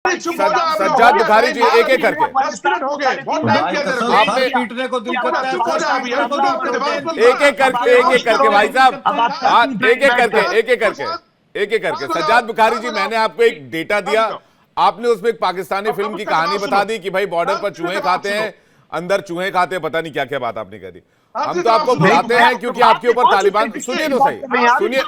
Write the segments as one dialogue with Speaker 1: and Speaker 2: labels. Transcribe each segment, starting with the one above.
Speaker 1: सज्जाद बुखारी जी एक एक करके
Speaker 2: हो गए, बहुत टाइम किया तेरे को।
Speaker 1: आपने
Speaker 3: पीटने को दिल करता है,
Speaker 1: एक एक करके भाई साहब, एक एक करके सज्जाद बुखारी जी, मैंने आपको एक डेटा दिया, आपने उसमें एक पाकिस्तानी फिल्म की कहानी बता दी कि भाई बॉर्डर पर चूहे खाते हैं, अंदर चूहे खाते हैं, पता नहीं क्या क्या बात आपने कह दी। हम तो आपको बुलाते हैं क्योंकि आपके ऊपर तालिबान, सुनिए तो सही, सुनिए,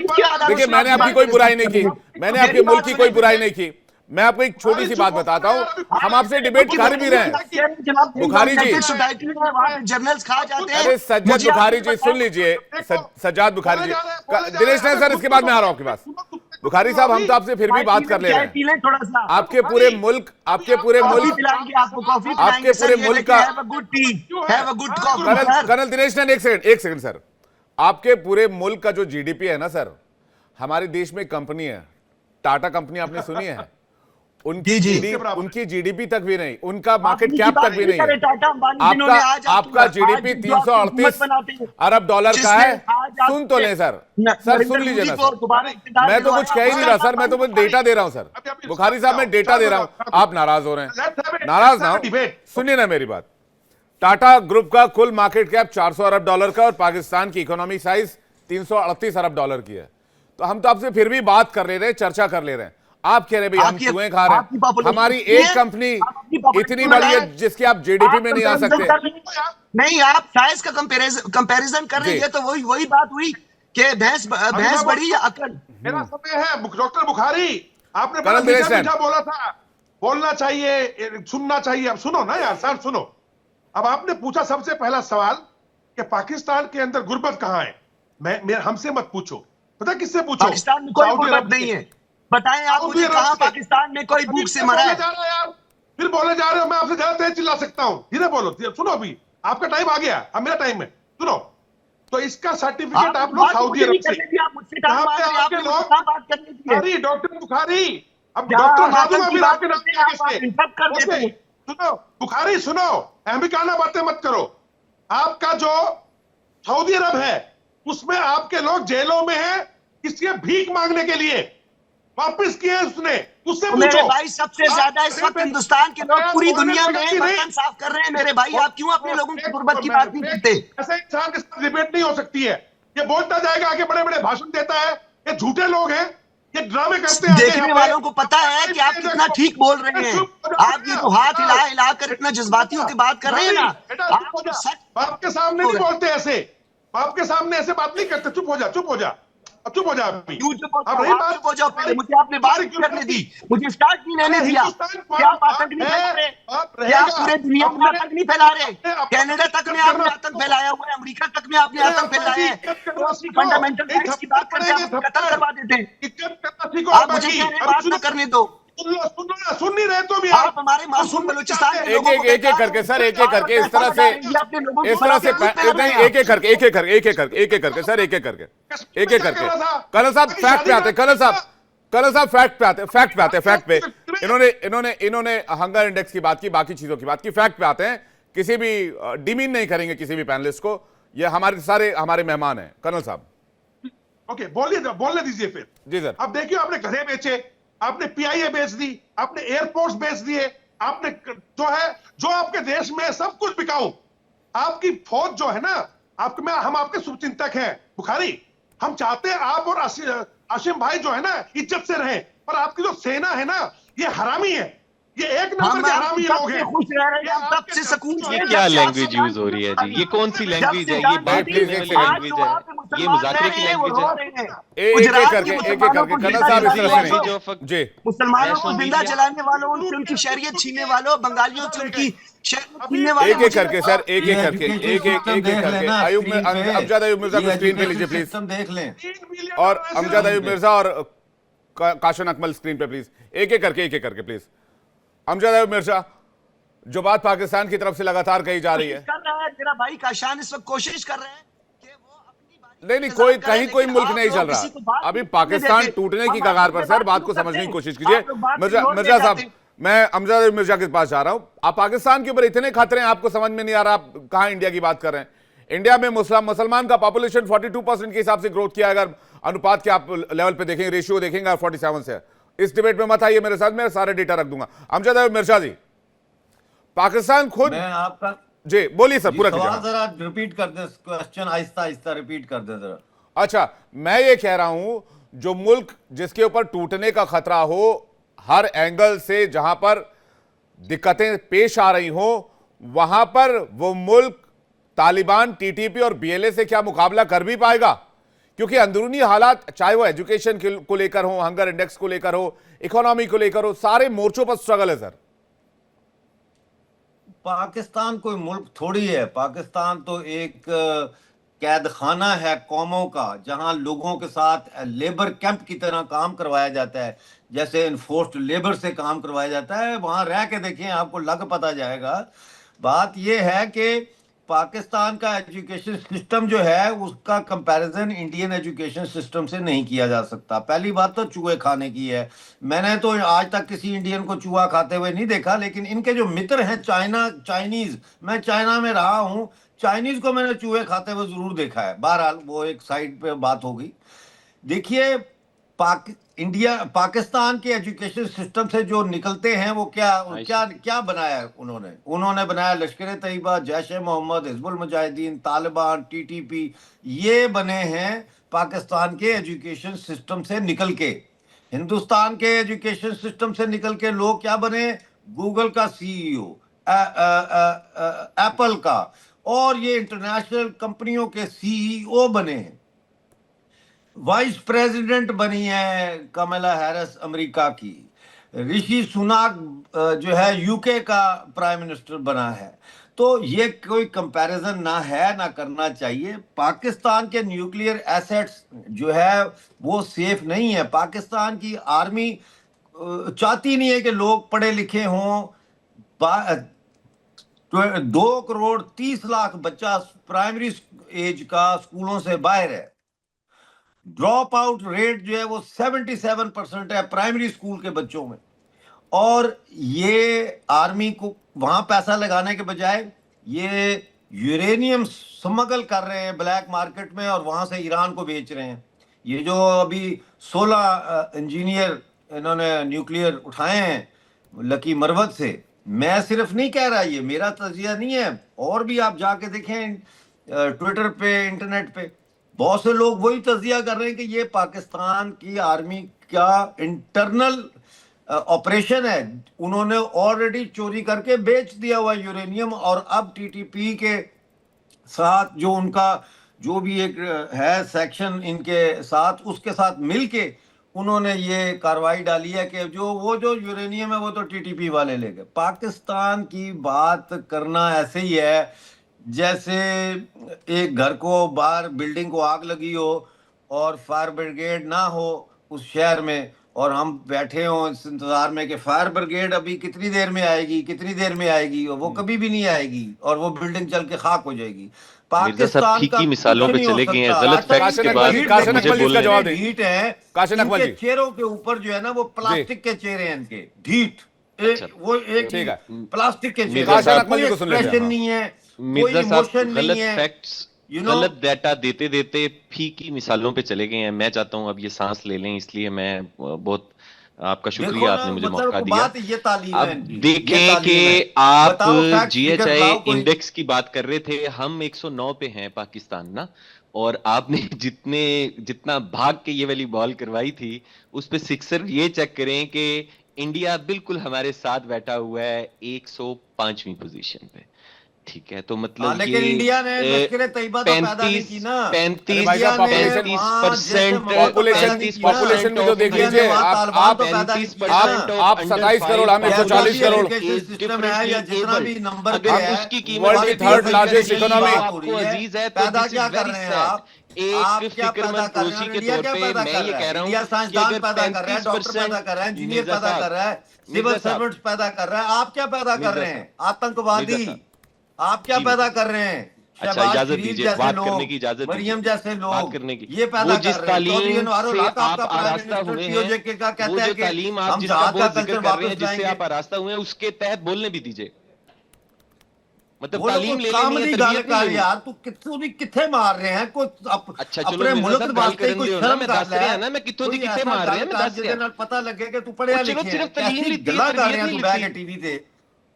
Speaker 1: देखिए मैंने आपकी कोई बुराई नहीं की, मैंने आपके मुल्क की कोई बुराई नहीं की, मैं आपको एक छोटी सी बात बताता हूं, हम आपसे डिबेट कर भी रहे हैं बुखारी जी।
Speaker 4: जर्नल्स खा जाते हैं।
Speaker 1: अरे सज्जाद बुखारी जी सुन लीजिए, सज्जाद बुखारी जी, दिनेश नहीं सर, इसके बाद मैं आ रहा हूं आपके पास। बुखारी साहब हम तो आपसे फिर भी बात कर ले रहे हैं, आपके पूरे मुल्क का कर्नल दिनेश ने, एक सेकंड सर, आपके पूरे मुल्क का जो जीडीपी है ना सर, हमारे देश में कंपनी है टाटा कंपनी, आपने सुनी है? उनकी जीडीपी तक भी नहीं, उनका मार्केट कैप तक भी नहीं है। आपका जीडीपी 338 अरब डॉलर का है। सुन तो लें सर, सर सुन लीजिए ना सर, मैं तो कुछ कह ही नहीं रहा सर, मैं तो कुछ डेटा दे रहा हूं सर, बुखारी साहब मैं डेटा दे रहा हूं, आप नाराज हो रहे हैं, नाराज ना हो, सुनिए ना मेरी बात। टाटा ग्रुप का कुल मार्केट कैप 400 अरब डॉलर का और पाकिस्तान की इकोनॉमिक साइज 338 अरब डॉलर की है। तो हम तो आपसे फिर भी बात कर ले रहे हैं, चर्चा कर ले रहे हैं, आप कह रहे भाई हम चूहे खा रहे हैं, हमारी एक कंपनी इतनी बड़ी है जिसकी आप जीडीपी में नहीं आ सकते।
Speaker 4: नहीं, आप साइज का कंपैरिजन कर रही है, तो वही बात हुई कि भैंस बड़ी या अकड़।
Speaker 2: मेरा समय है डॉक्टर बुखारी, आपने
Speaker 1: कर्नल दिनेश
Speaker 2: बोला था, बोलना चाहिए, सुनना चाहिए, अब सुनो ना यार सर, सुनो। अब आपने पूछा सबसे पहला सवाल कि पाकिस्तान के अंदर गुर्बत कहां है, हमसे मत पूछो, पता किससे पूछो?
Speaker 4: पाकिस्तान में कोई गुर्बत नहीं है, बताएं आप मुझे कहां पाकिस्तान में कोई भूख से मरा है?
Speaker 2: फिर बोले जा रहे हो, मैं आपसे ज्यादा तेज चिल्ला सकता हूं, धीरे बोलो, सुनो, अभी आपका टाइम आ गया, अब मेरा टाइम है, सुनो। तो इसका सर्टिफिकेट आप लोग सऊदी अरब से, अरे डॉक्टर बुखारी, अब डॉक्टर सुनो बुखारी, सुनो, अहमिकाना बातें मत करो। आपका जो सऊदी अरब है उसमें आपके लोग जेलों में हैं, किसके भीख मांगने के लिए वापस किए उसने, उससे पूछो।
Speaker 4: मेरे भाई सबसे ज्यादा इस वक्त हिंदुस्तान के लोग पूरी दुनिया में बर्तन साफ कर रहे हैं मेरे भाई, आप क्यों अपने लोगों की गुर्बत की बात नहीं करते?
Speaker 2: ऐसे इंसान के साथ डिबेट नहीं हो सकती है, ये बोलता जाएगा, आगे बड़े बड़े भाषण देता है, ये झूठे लोग हैं, ये ड्रामे करते हैं।
Speaker 4: देखने वालों को पता है कि आप कितना ठीक बोल रहे हैं, आप ये तो हाथ हिला कर इतना जज्बातियों की बात कर रहे हैं ना,
Speaker 2: बाप के सामने नहीं बोलते ऐसे, बाप के सामने ऐसे बात नहीं करते, चुप हो जा, चुप हो जा, अब चुप हो जा,
Speaker 4: चुप हो जाओ पहले, मुझे आपने बात क्यों करने दी, मुझे स्टार्ट नहीं रहने दिया। क्या आप आतंक नहीं फैला रहे, क्या पूरे दुनिया में आतंक नहीं फैला रहे? कनाडा तक में आपने आतंक फैलाया हुआ है, अमेरिका तक में आपने आतंक फैलाया है, फंडामेंटल राइट्स की बात करके आप कत्ल करवा देते हैं। आप मुझे कह रहे बात न करने दो,
Speaker 2: सुन नहीं रहे तो भी
Speaker 4: आप हमारे मासूम बलूचिस्तान के लोगों को
Speaker 1: एक एक करके सर, एक एक करके, इस तरह से नहीं, एक एक करके सर, एक एक करके कर्नल साहब फैक्ट पे आते, कर्नल साहब फैक्ट पे इन्होंने हंगर इंडेक्स की बात की, बाकी चीजों की बात की, फैक्ट पे आते हैं, किसी भी डिमीन नहीं करेंगे किसी भी पैनलिस्ट को, ये हमारे मेहमान हैं कर्नल साहब।
Speaker 2: ओके, बोलने दीजिए फिर।
Speaker 1: जी सर।
Speaker 2: अब देखिए, आपने घरे बेचे, आपने पीआईए बेच दी, आपने एयरपोर्ट्स बेच दिए, आपने जो आपके देश में सब कुछ बिकाऊ, आपकी फौज जो है ना, हम आपके शुभचिंतक हैं बुखारी, हम चाहते हैं आप और आशिम भाई जो है ना इज्जत से रहें, पर आपकी जो सेना है ना, ये हरामी है, ये एक नंबर के हरामी लोग हैं।
Speaker 4: खुश रह रहे हैं, तब से सुकून से।
Speaker 5: ये क्या लैंग्वेज यूज हो रही है जी, ये कौन सी लैंग्वेज है, ये बात करने वाली लैंग्वेज है, ये मुजाकरे की लैंग्वेज है?
Speaker 1: एक एक करके कर्नल साहब इस तरह से जी,
Speaker 4: मुसलमानों को जिंदा जलाने वालों, उनकी शरीयत छीनने वालों, बंगालियों से उनकी शरीयत छीनने वालों,
Speaker 1: एक एक करके सर, एक एक करके अमजद अयूब मिर्जा को स्क्रीन पे लीजिए प्लीज, और अमजद अयूब मिर्जा और काशन अकमल स्क्रीन पे प्लीज, एक एक करके प्लीज। अमजद अयूब मिर्जा, जो बात पाकिस्तान की तरफ से लगातार कही जा रही है,
Speaker 4: मेरा भाई काशान इस वक्त कोशिश कर रहे हैं कि वो अपनी
Speaker 1: नहीं कोई मुल्क नहीं चल रहा, अभी पाकिस्तान टूटने की कगार पर। सर बात को समझने की कोशिश कीजिए। मिर्जा साहब, मैं अमजद अयूब मिर्जा के पास जा रहा हूं, आप पाकिस्तान के ऊपर इतने खतरे हैं, आपको समझ में नहीं आ रहा, आप कहां इंडिया की बात कर रहे हैं? इंडिया में मुसलमान का पॉपुलेशन 42% के हिसाब से ग्रोथ किया, अगर अनुपात के आप लेवल पे देखेंगे, रेशियो देखेंगे 47 से, इस डिबेट में मत आइए मेरे साथ, मैं सारे डेटा रख दूंगा। अमजद अहमद मिर्जा जी, पाकिस्तान खुद,
Speaker 3: मैं आपका
Speaker 1: जी बोलिए सर, पूरा
Speaker 3: सवाल
Speaker 1: कीजिए।
Speaker 3: जरा रिपीट कर दे, क्वेश्चन आहिस्ता आहिस्ता रिपीट कर दे जरा।
Speaker 1: अच्छा, मैं ये कह रहा हूं, जो मुल्क जिसके ऊपर टूटने का खतरा हो हर एंगल से, जहां पर दिक्कतें पेश आ रही हो, वहां पर वो मुल्क तालिबान, टीटीपी और बीएलए से क्या मुकाबला कर भी पाएगा? क्योंकि अंदरूनी हालात, चाहे वो एजुकेशन को लेकर हो, हंगर इंडेक्स को लेकर हो, इकोनॉमी को लेकर हो, सारे मोर्चों पर स्ट्रगल है सर।
Speaker 3: पाकिस्तान कोई मुल्क थोड़ी है, पाकिस्तान तो एक कैद खाना है कौमों का, जहां लोगों के साथ लेबर कैंप की तरह काम करवाया जाता है, जैसे इन्फोर्स्ड लेबर से काम करवाया जाता है। वहां रह के देखें, आपको लग पता जाएगा। बात यह है कि पाकिस्तान का एजुकेशन सिस्टम जो है उसका कंपैरिजन इंडियन एजुकेशन सिस्टम से नहीं किया जा सकता। पहली बात तो चूहे खाने की है। मैंने तो आज तक किसी इंडियन को चूहा खाते हुए नहीं देखा, लेकिन इनके जो मित्र हैं चाइनीज, मैं चाइना में रहा हूं, चाइनीज को मैंने चूहे खाते हुए जरूर देखा है। बहरहाल वो एक साइड पे बात हो गई। देखिए, पाकिस्तान के एजुकेशन सिस्टम से जो निकलते हैं वो क्या बनाया उन्होंने बनाया लश्कर तैयबा, जैश ए मोहम्मद, हिजबुल मुजाहिदीन, तालिबान, टीटीपी, ये बने हैं पाकिस्तान के एजुकेशन सिस्टम से निकल के। हिंदुस्तान के एजुकेशन सिस्टम से निकल के लोग क्या बने? गूगल का सीईओ, एप्पल का, और ये इंटरनेशनल कंपनियों के सीईओ बने हैं। वाइस प्रेसिडेंट बनी है कमला हैरिस अमेरिका की, ऋषि सुनाक जो है यूके का प्राइम मिनिस्टर बना है। तो ये कोई कंपैरिजन ना है, ना करना चाहिए। पाकिस्तान के न्यूक्लियर एसेट्स जो है वो सेफ नहीं है। पाकिस्तान की आर्मी चाहती नहीं है कि लोग पढ़े लिखे हों। 2,30,00,000 बच्चा प्राइमरी एज का स्कूलों से बाहर है। ड्रॉप आउट रेट जो है वो 77% है प्राइमरी स्कूल के बच्चों में। और ये आर्मी को वहां पैसा लगाने के बजाय ये यूरेनियम स्मगल कर रहे हैं ब्लैक मार्केट में, और वहां से ईरान को बेच रहे हैं। ये जो अभी 16 इंजीनियर इन्होंने न्यूक्लियर उठाए हैं लकी मरवत से, मैं सिर्फ नहीं कह रहा, ये मेरा तजिया नहीं है, और भी आप जाके देखें ट्विटर पे, इंटरनेट पे बहुत से लोग वही तजिया कर रहे हैं कि ये पाकिस्तान की आर्मी का इंटरनल ऑपरेशन है। उन्होंने ऑलरेडी चोरी करके बेच दिया हुआ यूरेनियम, और अब टीटीपी के साथ जो उनका जो भी एक है सेक्शन इनके साथ, उसके साथ मिलके उन्होंने ये कार्रवाई डाली है कि जो यूरेनियम है वो तो टीटीपी वाले ले गए। पाकिस्तान की बात करना ऐसे ही है जैसे एक घर को, बाहर बिल्डिंग को आग लगी हो और फायर ब्रिगेड ना हो उस शहर में, और हम बैठे हों इस इंतजार में कि फायर ब्रिगेड अभी कितनी देर में आएगी, और वो कभी भी नहीं आएगी, और वो बिल्डिंग जल के खाक हो जाएगी। पाकिस्तान का
Speaker 5: मिसालों पे चले गए हैं, गलत फैक्ट्स के बाद मुझे जवाब दें।
Speaker 3: ढीठ है, इनके चेहरों के ऊपर जो है ना वो प्लास्टिक के चेहरे हैं इनके, ढीठ। वो एक प्लास्टिक के चेहरे, कोई एक्सप्रेशन नहीं है, कोई इमोशन नहीं है।
Speaker 5: गलत डाटा देते देते फीकी मिसालों पे चले गए हैं। मैं चाहता हूं अब ये सांस ले लें, इसलिए मैं बहुत आपका शुक्रिया, आपने मुझे मौका दिया। अब देखें कि आप GHI इंडेक्स की बात कर रहे थे, हम 109 पे हैं पाकिस्तान ना, और आपने जितना भाग के ये वाली बॉल करवाई थी उस पे सिक्सर ये चेक करें कि इंडिया बिल्कुल हमारे साथ बैठा हुआ है 105वीं पोजीशन पे। ठीक है, तो मतलब
Speaker 3: लेकिन इंडिया ने लश्कर तैयबा तो पैदा नहीं की ना।
Speaker 5: 35%
Speaker 1: पॉपुलेशन में जो देख लीजिए आप 27 करोड़, हम 140 करोड़,
Speaker 3: सिस्टम है या जितना भी नंबर पे है,
Speaker 5: उसकी कीमत
Speaker 1: वर्ल्ड की थर्ड लार्जेस्ट इकोनॉमी
Speaker 5: अजीज है।
Speaker 3: पैदा क्या कर रहे हैं आप?
Speaker 5: एक फिक्रमंद दोषी के तौर पे मैं ये कह रहा हूँ,
Speaker 3: साइंसदान पैदा कर रहा है, डॉक्टर पैदा कर रहा है, इंजीनियर पैदा कर रहा है, सिविल सर्वेंट्स पैदा कर रहा है। आप क्या पैदा कर रहे हैं? आतंकवादी। आप क्या पैदा कर रहे हैं?
Speaker 5: अच्छा, इजाजत दीजिए, बात करने की इजाजत दीजिए,
Speaker 3: मरियम जैसे लोग
Speaker 5: बात करने की।
Speaker 3: ये पैदा
Speaker 5: जिस
Speaker 3: कर रहे हैं।
Speaker 5: तालीम से आप आरास्ता हुए हैं, वो जो तालीम आप जिसका बहुत जिक्र कर रहे हैं, जिससे आप आरास्ता हुए हैं, उसके तहत बोलने भी दीजिए। मतलब
Speaker 3: वो
Speaker 5: तालीम ले
Speaker 3: काम
Speaker 5: लेनी है,
Speaker 3: नहीं गल
Speaker 5: तरबियत
Speaker 3: कर
Speaker 5: नहीं
Speaker 3: यार, तू कित्थों भी किथे मार रहे हैं कोई
Speaker 5: अच्छा चलो
Speaker 3: अपने
Speaker 5: मेरे
Speaker 3: मुल्क
Speaker 5: साथ गल
Speaker 3: वास्ते
Speaker 5: करन
Speaker 3: कोई
Speaker 5: दियो ना,
Speaker 3: शर्म
Speaker 5: मैं
Speaker 3: कर
Speaker 5: दस रहा
Speaker 3: ले
Speaker 5: ना मैं कित्थों दी
Speaker 3: कोई
Speaker 5: किथे
Speaker 3: ऐसा
Speaker 5: मार रहे हैं,
Speaker 3: गल
Speaker 5: मैं
Speaker 3: कर
Speaker 5: दस
Speaker 3: जिहदे
Speaker 5: रहा
Speaker 3: नाल पता लगे कि तू पढ़िया
Speaker 5: चलो
Speaker 3: लिखिया
Speaker 5: सिर्फ तालीम
Speaker 3: कैसी
Speaker 5: लित्ती,
Speaker 3: गल्लां कर
Speaker 5: तरबियत
Speaker 3: रहे हैं
Speaker 5: नहीं
Speaker 3: तू बैठ के
Speaker 5: लित्ती।
Speaker 3: टीवी ते।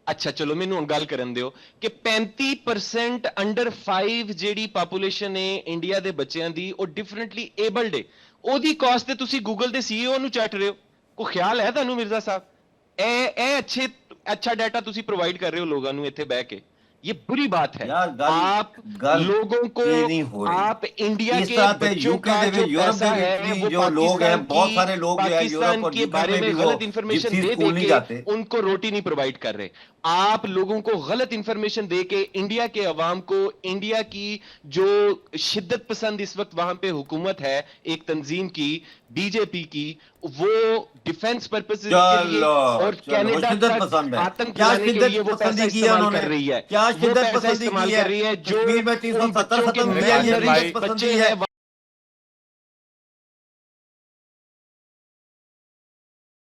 Speaker 5: अच्छा चलो मैनू हुण गल करन दियो कि 35% अंडर 5 ਜਿਹੜੀ ਪਾਪੂਲੇਸ਼ਨ ਹੈ ਇੰਡੀਆ ਦੇ ਬੱਚਿਆਂ ਦੀ ਉਹ ਡਿਫਰੈਂਟਲੀ ਏਬਲਡ ਹੈ, ਉਹਦੀ ਕਾਸਟ ਤੇ ਤੁਸੀਂ ਗੂਗਲ ਦੇ ਸੀਈਓ ਨੂੰ ਚੱਟ ਰਹੇ ਹੋ। ਕੋਈ ਖਿਆਲ ਹੈ ਤੁਹਾਨੂੰ ਮਿਰਜ਼ਾ ਸਾਹਿਬ ਇਹ अच्छा डाटा ਤੁਸੀਂ ਪ੍ਰੋਵਾਈਡ ਕਰ ਰਹੇ ਹੋ ਲੋਕਾਂ ਨੂੰ ਇੱਥੇ ਬਹਿ ਕੇ, ये बुरी बात है।
Speaker 3: यार
Speaker 5: आप लोगों को
Speaker 3: नहीं हो रही।
Speaker 5: आप इंडिया
Speaker 3: इस
Speaker 5: के
Speaker 3: तरह पे
Speaker 5: बच्चों
Speaker 3: यूके
Speaker 5: का
Speaker 3: दे
Speaker 5: जो
Speaker 3: विच, यूरोप
Speaker 5: पैसा
Speaker 3: दे
Speaker 5: है
Speaker 3: विच
Speaker 5: वो
Speaker 3: जो लोग हैं,
Speaker 5: पाकिस्तान
Speaker 3: बहुत सारे लोग जो है
Speaker 5: पाकिस्तान
Speaker 3: यूरोप और
Speaker 5: के
Speaker 3: यूके
Speaker 5: बारे
Speaker 3: में
Speaker 5: में
Speaker 3: भी
Speaker 5: गलत
Speaker 3: वो
Speaker 5: इंफॉर्मेशन
Speaker 3: जिप्सी
Speaker 5: दे
Speaker 3: स्कूल नहीं
Speaker 5: के
Speaker 3: जाते।
Speaker 5: उनको रोटी नहीं प्रोवाइड कर रहे। आप लोगों को गलत इंफॉर्मेशन दे के इंडिया के अवाम को, इंडिया की जो शिद्दत पसंद इस वक्त वहां पे हुकूमत है एक तंजीम की, बीजेपी की, वो डिफेंस पर्पस के लिए और कनाडा तक आतंक
Speaker 3: क्या
Speaker 5: फैलाने के
Speaker 3: शिद्दत
Speaker 5: लिए वो पैसा
Speaker 3: पसंदी किया
Speaker 5: इस्तेमाल
Speaker 3: उन्होंने?
Speaker 5: कर रही है।
Speaker 3: क्या
Speaker 5: वो
Speaker 3: शिद्दत
Speaker 5: पैसा
Speaker 3: पसंदी
Speaker 5: इस्तेमाल
Speaker 3: की
Speaker 5: कर
Speaker 3: है?
Speaker 5: रही है जो
Speaker 3: कश्मीर में
Speaker 5: उन
Speaker 3: 370
Speaker 5: बच्चों के
Speaker 3: खत्म
Speaker 1: किया, ये
Speaker 5: malnourished
Speaker 3: शिद्दत
Speaker 5: बच्चे
Speaker 3: पसंदी
Speaker 5: हैं
Speaker 3: है।